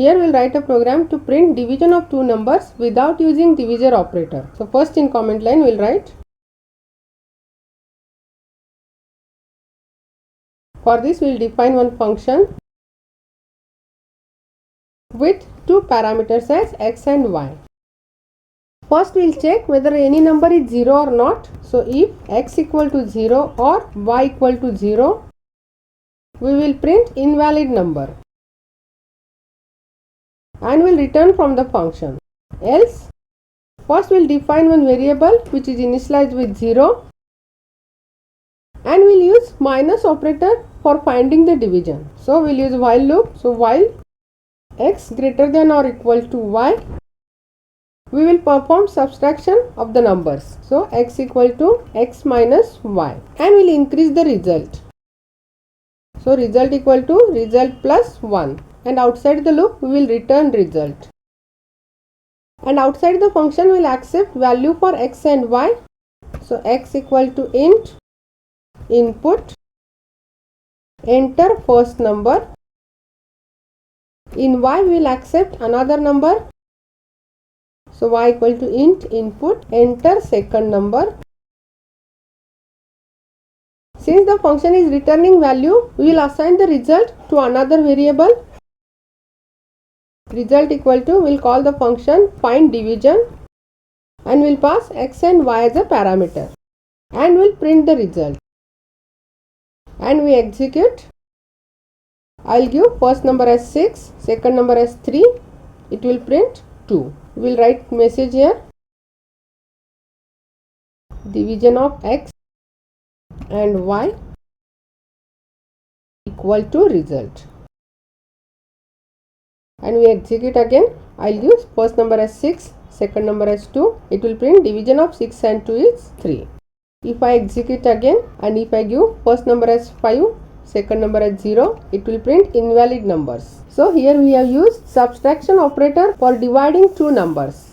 Here we will write a program to print division of two numbers without using divisor operator. So first in comment line we will write. For this we will define one function with two parameters as x and y. First we will check whether any number is 0 or not. So if x equal to 0 or y equal to 0, we will print invalid number and will return from the function. Else, first we will define one variable which is initialized with 0 and we will use minus operator for finding the division. So we will use while loop. So while x greater than or equal to y, we will perform subtraction of the numbers. So x equal to x minus y and we will increase the result. So result equal to result plus 1, and outside the loop we will return result. And outside the function we will accept value for x and y. So x equal to int input, enter first number. In y we will accept another number. So y equal to int input, enter second number. Since the function is returning value, we will assign the result to another variable. Result equal to, we will call the function find division and we will pass x and y as a parameter and we will print the result. And we execute. I will give first number as 6, second number as 3, it will print 2. We will write message here, division of x and y equal to result. And we execute again. I will use first number as 6, second number as 2, it will print division of 6 and 2 is 3. If I execute again and if I give first number as 5, second number as 0, it will print invalid numbers. So here we have used subtraction operator for dividing two numbers.